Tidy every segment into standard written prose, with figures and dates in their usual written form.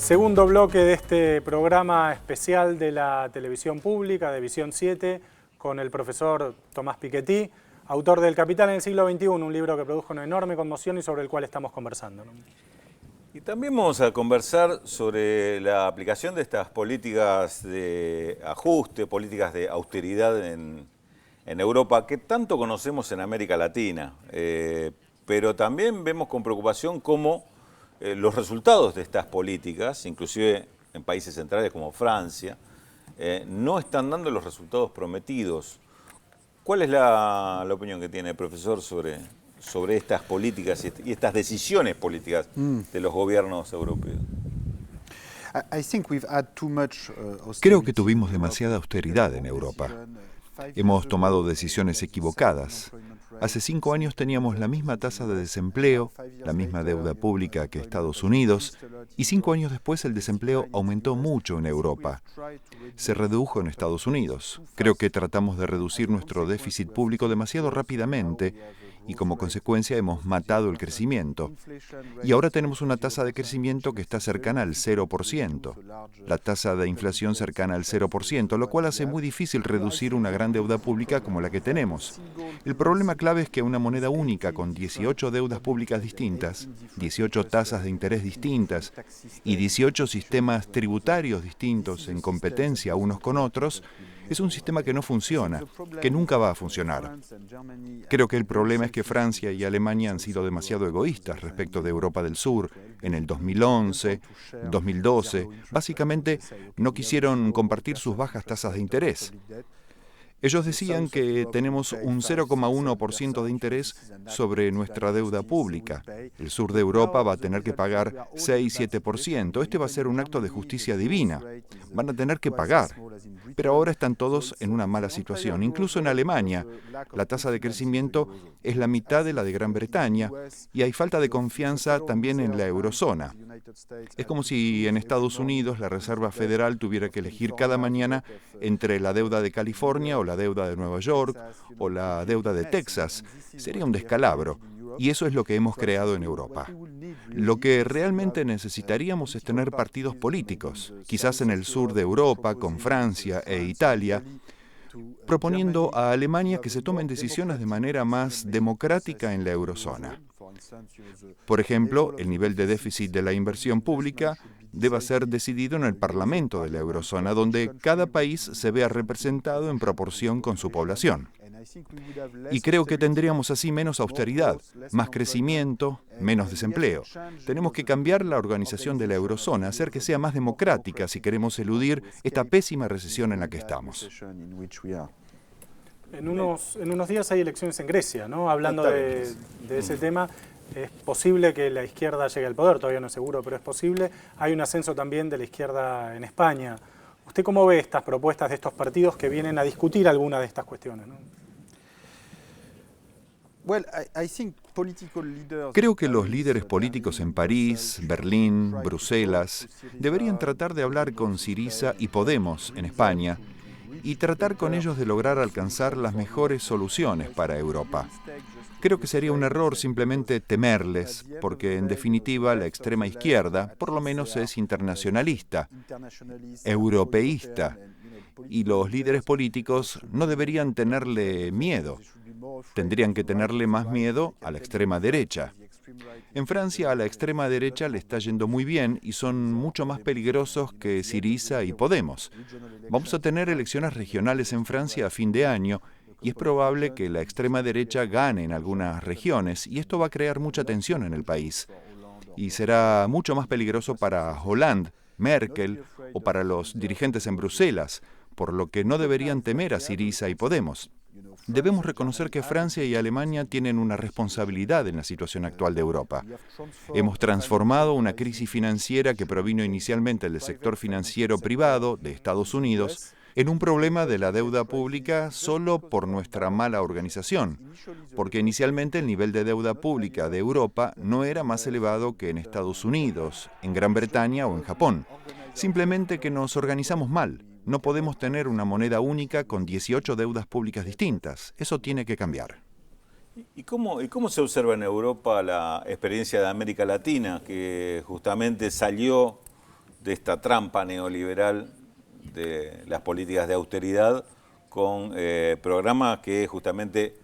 Segundo bloque de este programa especial de la televisión pública, de Visión 7, con el profesor Tomás Piketty, autor del Capital en el siglo XXI, un libro que produjo una enorme conmoción y sobre el cual estamos conversando, ¿no? Y también vamos a conversar sobre la aplicación de estas políticas de ajuste, políticas de austeridad en Europa, que tanto conocemos en América Latina, pero también vemos con preocupación cómo los resultados de estas políticas, inclusive en países centrales como Francia, no están dando los resultados prometidos. ¿Cuál es la opinión que tiene el profesor sobre estas políticas y estas decisiones políticas de los gobiernos europeos? Creo que tuvimos demasiada austeridad en Europa. Hemos tomado decisiones equivocadas. Hace 5 años teníamos la misma tasa de desempleo, la misma deuda pública que Estados Unidos, y 5 años después el desempleo aumentó mucho en Europa. Se redujo en Estados Unidos. Creo que tratamos de reducir nuestro déficit público demasiado rápidamente y como consecuencia hemos matado el crecimiento. Y ahora tenemos una tasa de crecimiento que está cercana al 0%. La tasa de inflación cercana al 0%, lo cual hace muy difícil reducir una gran deuda pública como la que tenemos. El problema clave es que una moneda única con 18 deudas públicas distintas, 18 tasas de interés distintas y 18 sistemas tributarios distintos en competencia unos con otros, es un sistema que no funciona, que nunca va a funcionar. Creo que el problema es que Francia y Alemania han sido demasiado egoístas respecto de Europa del Sur. En el 2011, 2012, básicamente no quisieron compartir sus bajas tasas de interés. Ellos decían que tenemos un 0,1% de interés sobre nuestra deuda pública. El sur de Europa va a tener que pagar 6-7%. Este va a ser un acto de justicia divina. Van a tener que pagar. Pero ahora están todos en una mala situación. Incluso en Alemania, la tasa de crecimiento es la mitad de la de Gran Bretaña y hay falta de confianza también en la eurozona. Es como si en Estados Unidos la Reserva Federal tuviera que elegir cada mañana entre la deuda de California o la deuda de Nueva York o la deuda de Texas. Sería un descalabro. Y eso es lo que hemos creado en Europa. Lo que realmente necesitaríamos es tener partidos políticos, quizás en el sur de Europa, con Francia e Italia, proponiendo a Alemania que se tomen decisiones de manera más democrática en la eurozona. Por ejemplo, el nivel de déficit de la inversión pública deba ser decidido en el Parlamento de la eurozona, donde cada país se vea representado en proporción con su población. Y creo que tendríamos así menos austeridad, más crecimiento, menos desempleo. Tenemos que cambiar la organización de la eurozona, hacer que sea más democrática si queremos eludir esta pésima recesión en la que estamos. En unos días hay elecciones en Grecia, ¿no? Hablando de ese tema, es posible que la izquierda llegue al poder, todavía no es seguro, pero es posible. Hay un ascenso también de la izquierda en España. ¿Usted cómo ve estas propuestas de estos partidos que vienen a discutir algunas de estas cuestiones, ¿no? Creo que los líderes políticos en París, Berlín, Bruselas deberían tratar de hablar con Syriza y Podemos en España y tratar con ellos de lograr alcanzar las mejores soluciones para Europa. Creo que sería un error simplemente temerles, porque en definitiva la extrema izquierda por lo menos es internacionalista, europeísta, y los líderes políticos no deberían tenerle miedo. Tendrían que tenerle más miedo a la extrema derecha. En Francia a la extrema derecha le está yendo muy bien y son mucho más peligrosos que Syriza y Podemos. Vamos a tener elecciones regionales en Francia a fin de año y es probable que la extrema derecha gane en algunas regiones y esto va a crear mucha tensión en el país. Y será mucho más peligroso para Hollande, Merkel o para los dirigentes en Bruselas, por lo que no deberían temer a Syriza y Podemos. Debemos reconocer que Francia y Alemania tienen una responsabilidad en la situación actual de Europa. Hemos transformado una crisis financiera que provino inicialmente del sector financiero privado de Estados Unidos en un problema de la deuda pública solo por nuestra mala organización, porque inicialmente el nivel de deuda pública de Europa no era más elevado que en Estados Unidos, en Gran Bretaña o en Japón. Simplemente que nos organizamos mal. No podemos tener una moneda única con 18 deudas públicas distintas. Eso tiene que cambiar. ¿Y cómo se observa en Europa la experiencia de América Latina, que justamente salió de esta trampa neoliberal de las políticas de austeridad con programas que justamente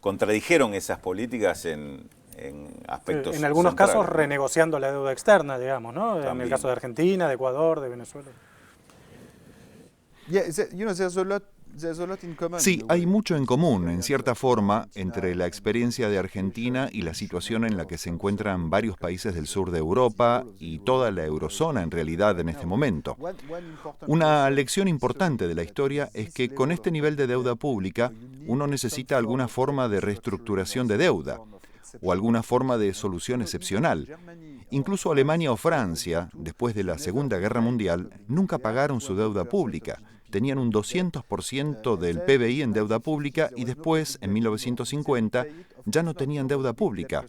contradijeron esas políticas en aspectos en algunos centrales, casos renegociando la deuda externa, digamos, ¿no? También. En el caso de Argentina, de Ecuador, de Venezuela. Sí, hay mucho en común, en cierta forma, entre la experiencia de Argentina y la situación en la que se encuentran varios países del sur de Europa y toda la eurozona en realidad en este momento. Una lección importante de la historia es que con este nivel de deuda pública uno necesita alguna forma de reestructuración de deuda o alguna forma de solución excepcional. Incluso Alemania o Francia, después de la Segunda Guerra Mundial, nunca pagaron su deuda pública. Tenían un 200% del PBI en deuda pública y después, en 1950, ya no tenían deuda pública.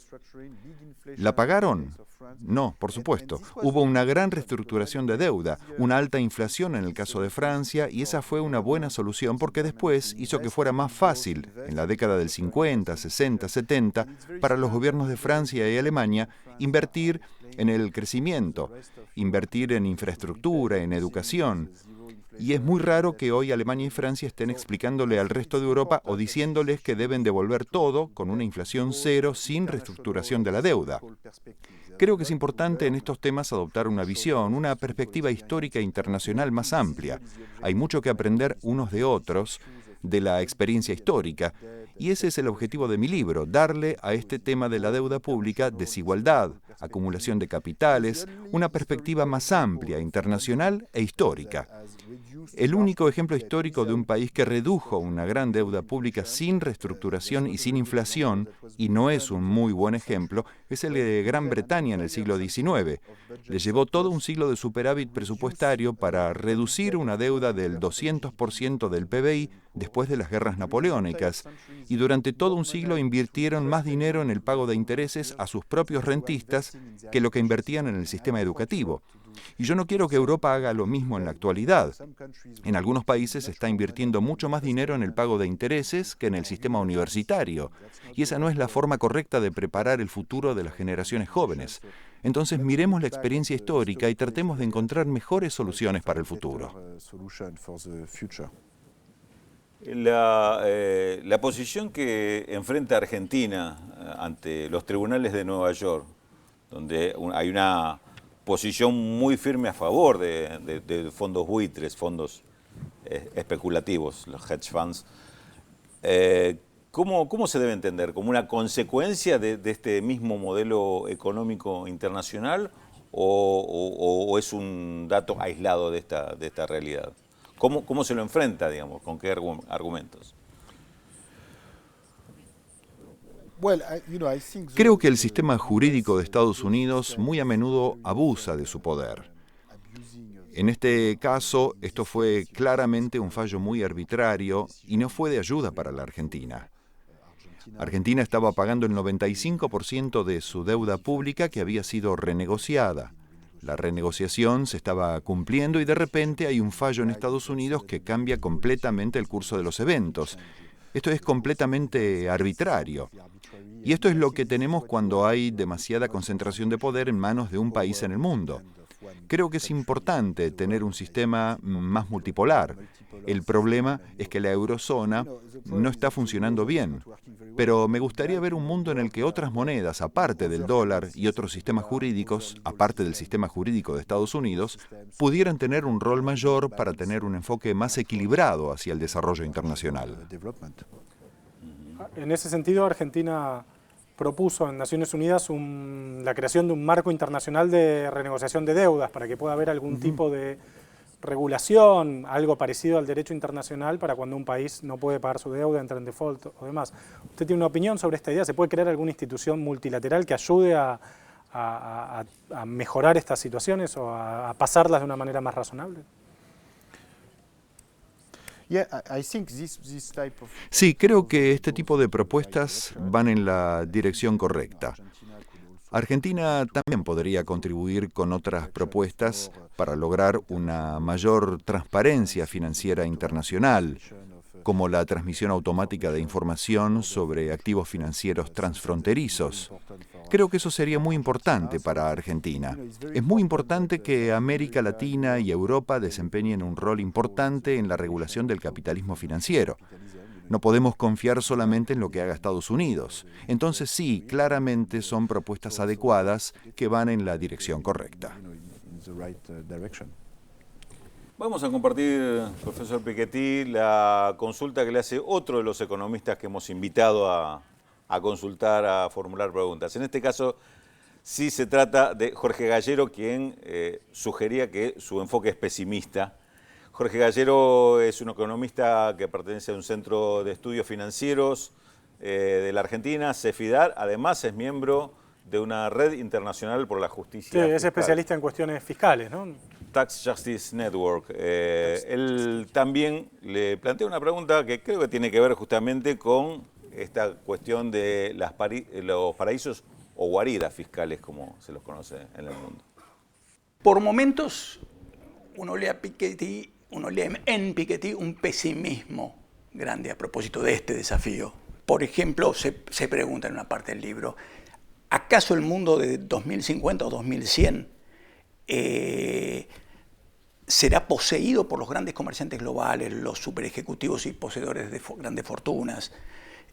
¿La pagaron? No, por supuesto. Hubo una gran reestructuración de deuda, una alta inflación en el caso de Francia, y esa fue una buena solución porque después hizo que fuera más fácil, en la década del 50, 60, 70, para los gobiernos de Francia y Alemania invertir en el crecimiento, invertir en infraestructura, en educación. Y es muy raro que hoy Alemania y Francia estén explicándole al resto de Europa o diciéndoles que deben devolver todo con una inflación cero sin reestructuración de la deuda. Creo que es importante en estos temas adoptar una visión, una perspectiva histórica e internacional más amplia. Hay mucho que aprender unos de otros, de la experiencia histórica, y ese es el objetivo de mi libro, darle a este tema de la deuda pública desigualdad, acumulación de capitales, una perspectiva más amplia, internacional e histórica. El único ejemplo histórico de un país que redujo una gran deuda pública sin reestructuración y sin inflación, y no es un muy buen ejemplo, es el de Gran Bretaña en el siglo XIX. Le llevó todo un siglo de superávit presupuestario para reducir una deuda del 200% del PBI después de las guerras napoleónicas, y durante todo un siglo invirtieron más dinero en el pago de intereses a sus propios rentistas que lo que invertían en el sistema educativo. Y yo no quiero que Europa haga lo mismo en la actualidad. En algunos países se está invirtiendo mucho más dinero en el pago de intereses que en el sistema universitario, y esa no es la forma correcta de preparar el futuro de las generaciones jóvenes. Entonces miremos la experiencia histórica y tratemos de encontrar mejores soluciones para el futuro. La posición que enfrenta Argentina ante los tribunales de Nueva York, donde hay una posición muy firme a favor de fondos buitres, fondos especulativos, los hedge funds, ¿cómo se debe entender? ¿Como una consecuencia de este mismo modelo económico internacional o es un dato aislado de esta realidad? ¿Cómo se lo enfrenta, digamos? ¿Con qué argumentos? Creo que el sistema jurídico de Estados Unidos muy a menudo abusa de su poder. En este caso, esto fue claramente un fallo muy arbitrario y no fue de ayuda para la Argentina. Argentina estaba pagando el 95% de su deuda pública que había sido renegociada. La renegociación se estaba cumpliendo y de repente hay un fallo en Estados Unidos que cambia completamente el curso de los eventos. Esto es completamente arbitrario. Y esto es lo que tenemos cuando hay demasiada concentración de poder en manos de un país en el mundo. Creo que es importante tener un sistema más multipolar. El problema es que la eurozona no está funcionando bien. Pero me gustaría ver un mundo en el que otras monedas, aparte del dólar, y otros sistemas jurídicos, aparte del sistema jurídico de Estados Unidos, pudieran tener un rol mayor para tener un enfoque más equilibrado hacia el desarrollo internacional. En ese sentido, Argentina propuso en Naciones Unidas la creación de un marco internacional de renegociación de deudas para que pueda haber algún tipo de regulación, algo parecido al derecho internacional para cuando un país no puede pagar su deuda, entra en default o demás. ¿Usted tiene una opinión sobre esta idea? ¿Se puede crear alguna institución multilateral que ayude a mejorar estas situaciones o a pasarlas de una manera más razonable? Sí, creo que este tipo de propuestas van en la dirección correcta. Argentina también podría contribuir con otras propuestas para lograr una mayor transparencia financiera internacional, como la transmisión automática de información sobre activos financieros transfronterizos. Creo que eso sería muy importante para Argentina. Es muy importante que América Latina y Europa desempeñen un rol importante en la regulación del capitalismo financiero. No podemos confiar solamente en lo que haga Estados Unidos. Entonces sí, claramente son propuestas adecuadas que van en la dirección correcta. Vamos a compartir, profesor Piketty, la consulta que le hace otro de los economistas que hemos invitado a consultar, a formular preguntas. En este caso, sí se trata de Jorge Gallero, quien sugería que su enfoque es pesimista. Jorge Gallero es un economista que pertenece a un centro de estudios financieros de la Argentina, Cefidar. Además es miembro de una red internacional por la justicia fiscal. Es especialista en cuestiones fiscales, ¿no? Tax Justice Network. Él también le plantea una pregunta que creo que tiene que ver justamente con esta cuestión de los paraísos o guaridas fiscales, como se los conoce en el mundo. Por momentos, uno lee en Piketty un pesimismo grande a propósito de este desafío. Por ejemplo, se pregunta en una parte del libro, ¿acaso el mundo de 2050 o 2100 será poseído por los grandes comerciantes globales, los superejecutivos y poseedores de grandes fortunas,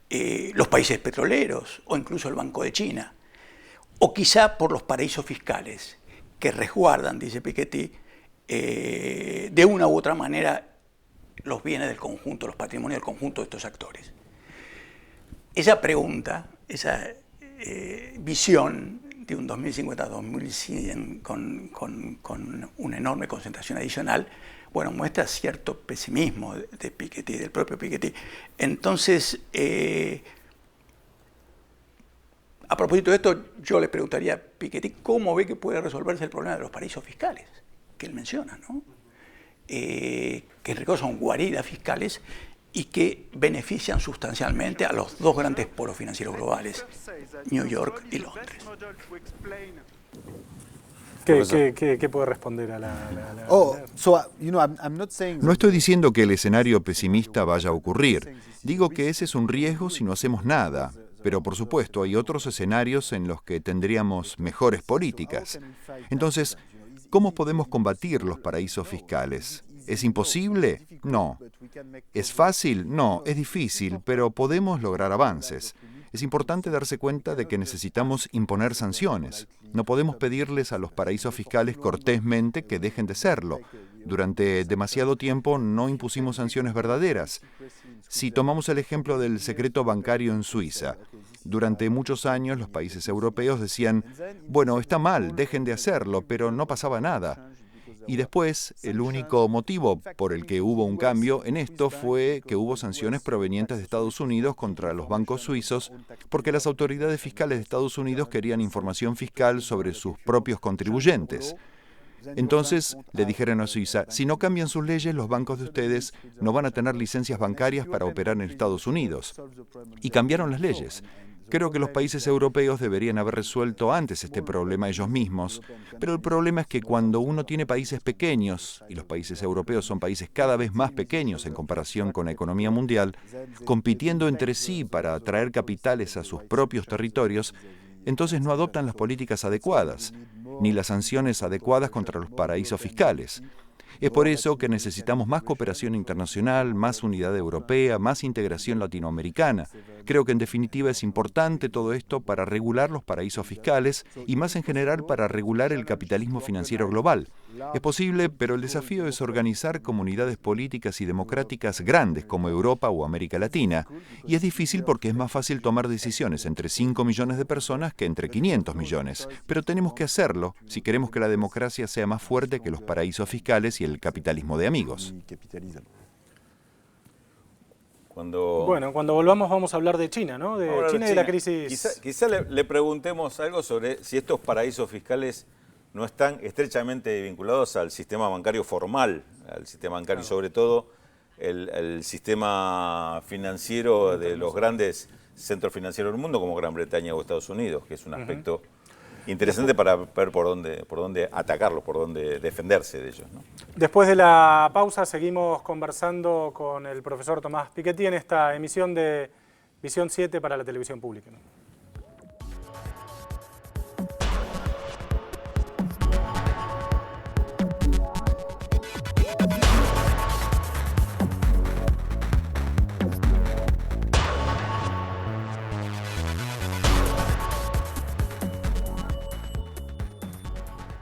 los países petroleros o incluso el Banco de China? O quizá por los paraísos fiscales que resguardan, dice Piketty, de una u otra manera los bienes del conjunto, los patrimonios del conjunto de estos actores. Esa pregunta, esa visión de un 2050-2100 con una enorme concentración adicional, bueno, muestra cierto pesimismo de Piketty, del propio Piketty. Entonces, a propósito de esto, yo le preguntaría a Piketty cómo ve que puede resolverse el problema de los paraísos fiscales, que él menciona, ¿no? Que en rigor son guaridas fiscales y que benefician sustancialmente a los dos grandes polos financieros globales, New York y Londres. ¿Qué puede responder a la... No estoy diciendo que el escenario pesimista vaya a ocurrir. Digo que ese es un riesgo si no hacemos nada. Pero por supuesto hay otros escenarios en los que tendríamos mejores políticas. Entonces, ¿cómo podemos combatir los paraísos fiscales? ¿Es imposible? No. ¿Es fácil? No, es difícil, pero podemos lograr avances. Es importante darse cuenta de que necesitamos imponer sanciones. No podemos pedirles a los paraísos fiscales cortésmente que dejen de serlo. Durante demasiado tiempo no impusimos sanciones verdaderas. Si tomamos el ejemplo del secreto bancario en Suiza, durante muchos años los países europeos decían, bueno, está mal, dejen de hacerlo, pero no pasaba nada. Y después, el único motivo por el que hubo un cambio en esto fue que hubo sanciones provenientes de Estados Unidos contra los bancos suizos, porque las autoridades fiscales de Estados Unidos querían información fiscal sobre sus propios contribuyentes. Entonces le dijeron a Suiza, si no cambian sus leyes, los bancos de ustedes no van a tener licencias bancarias para operar en Estados Unidos. Y cambiaron las leyes. Creo que los países europeos deberían haber resuelto antes este problema ellos mismos, pero el problema es que cuando uno tiene países pequeños, y los países europeos son países cada vez más pequeños en comparación con la economía mundial, compitiendo entre sí para atraer capitales a sus propios territorios, entonces no adoptan las políticas adecuadas, ni las sanciones adecuadas contra los paraísos fiscales. Es por eso que necesitamos más cooperación internacional, más unidad europea, más integración latinoamericana. Creo que en definitiva es importante todo esto para regular los paraísos fiscales y más en general para regular el capitalismo financiero global. Es posible, pero el desafío es organizar comunidades políticas y democráticas grandes como Europa o América Latina. Y es difícil porque es más fácil tomar decisiones entre 5 millones de personas que entre 500 millones. Pero tenemos que hacerlo si queremos que la democracia sea más fuerte que los paraísos fiscales y el capitalismo de amigos. Bueno, cuando volvamos vamos a hablar de China, ¿no? De China y de la crisis. Quizá le preguntemos algo sobre si estos paraísos fiscales no están estrechamente vinculados al sistema bancario formal, al sistema bancario y sobre todo el sistema financiero de los grandes centros financieros del mundo como Gran Bretaña o Estados Unidos, que es un aspecto interesante para ver por dónde atacarlos, por dónde defenderse de ellos, ¿no? Después de la pausa seguimos conversando con el profesor Tomás Piketty en esta emisión de Visión 7 para la televisión pública, ¿no?